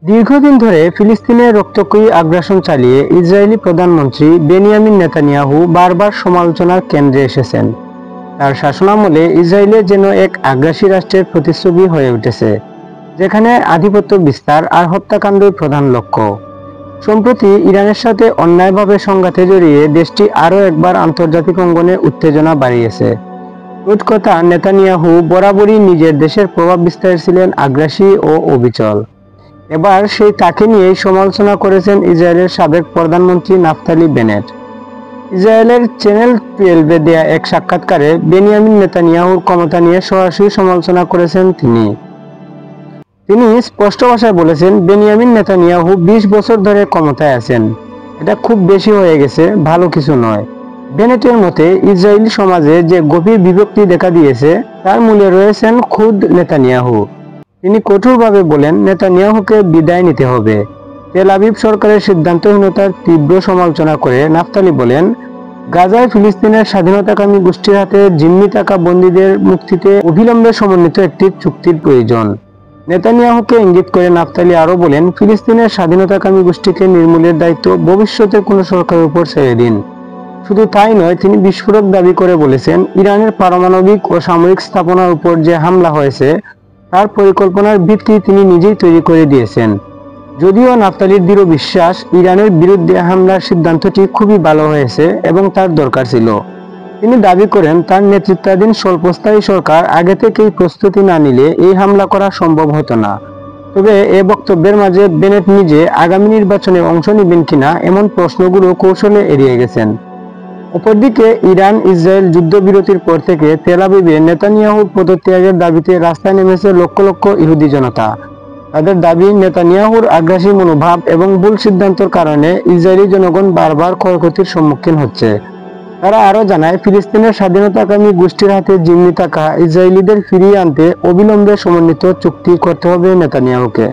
দীর্ঘদিন ধরে ফিলিস্তিনে রক্তক্ষয়ী আগ্রাসন চালিয়ে ইসরায়েলি প্রধানমন্ত্রী বেনিয়ামিন নেতানিয়াহু বারবার সমালোচনার কেন্দ্রে এসেছেন। তার শাসনামলে ইসরায়েলে যেন এক আগ্রাসী রাষ্ট্রের প্রতিচ্ছবি হয়ে উঠেছে, যেখানে আধিপত্য বিস্তার আর হত্যাকাণ্ডই প্রধান লক্ষ্য। সম্প্রতি ইরানের সাথে অন্যায়ভাবে সংঘাতে জড়িয়ে দেশটি আরও একবার আন্তর্জাতিক অঙ্গনে উত্তেজনা বাড়িয়েছে। মোট কথা, নেতানিয়াহু বরাবরই নিজের দেশের প্রভাব বিস্তারে ছিলেন আগ্রাসী ও অবিচল। এবার সেই তাকে নিয়েই সমালোচনা করেছেন ইসরায়েলের সাবেক প্রধানমন্ত্রী নাফতালি বেনেট। ইসরায়েলের চ্যানেল 12-এ দেয়া এক সাক্ষাৎকারে বেনিয়ামিন নেতানিয়াহুর ক্ষমতা নিয়ে সরাসরি সমালোচনা করেছেন তিনি। তিনি স্পষ্ট ভাষায় বলেছেন, বেনিয়ামিন নেতানিয়াহু 20 বছর ধরে ক্ষমতায় আছেন। এটা খুব বেশি হয়ে গেছে, ভালো কিছু নয়। বেনেটের মতে, ইসরায়েলি সমাজে যে গভীর বিভক্তি দেখা দিয়েছে তার মূলে রয়েছেন খুদ নেতানিয়াহু। তিনি কঠোরভাবে বলেন, নেতানিয়াহুকে বিদায় নিতে হবে। তেল আবিব সরকারের সিদ্ধান্তহীনতার তীব্র সমালোচনা করে নাফতালি বলেন, গাজায় ফিলিস্তিনের স্বাধীনতাকামী গোষ্ঠীর হাতে জিম্মি থাকা বন্দীদের মুক্তিতে অবিলম্বে সমন্বিত একটি চুক্তির প্রয়োজন। নেতানিয়াহুকে ইঙ্গিত করে নাফতালি আরও বলেন, ফিলিস্তিনের স্বাধীনতাকামী গোষ্ঠীকে নির্মূলের দায়িত্ব ভবিষ্যতের কোনো সরকারের উপর ছেড়ে দিন। শুধু তাই নয়, তিনি বিস্ফোরক দাবি করে বলেছেন, ইরানের পারমাণবিক ও সামরিক স্থাপনার উপর যে হামলা হয়েছে তার পরিকল্পনার ভিত্তি তিনি নিজেই তৈরি করে দিয়েছেন। যদিও নাফতালির দৃঢ় বিশ্বাস, ইরানের বিরুদ্ধে হামলার সিদ্ধান্তটি খুবই ভালো হয়েছে এবং তার দরকার ছিল। তিনি দাবি করেন, তার নেতৃত্বাধীন স্বল্পস্থায়ী সরকার আগে থেকেই প্রস্তুতি না নিলে এই হামলা করা সম্ভব হতো না। তবে এ বক্তব্যের মাঝে বেনেট নিজে আগামী নির্বাচনে অংশ নেবেন কিনা এমন প্রশ্নগুলো কৌশলে এড়িয়ে গেছেন। অপরদিকে ইরান ইসরায়েল যুদ্ধবিরতির পর থেকে তেল আবিবে নেতানিয়াহুর পদত্যাগের দাবিতে রাস্তায় নেমেছে লক্ষ লক্ষ ইহুদি জনতা। তাদের দাবি, নেতানিয়াহুর আগ্রাসী মনোভাব এবং ভুল সিদ্ধান্তের কারণে ইসরায়েলি জনগণ বারবার ক্ষয়ক্ষতির সম্মুখীন হচ্ছে। তারা আরও জানায়, ফিলিস্তিনের স্বাধীনতাকামী গোষ্ঠীর হাতে জিম্মি থাকা ইসরায়েলিদের ফিরিয়ে আনতে অবিলম্বে সমন্বিত চুক্তি করতে হবে নেতানিয়াহুকে।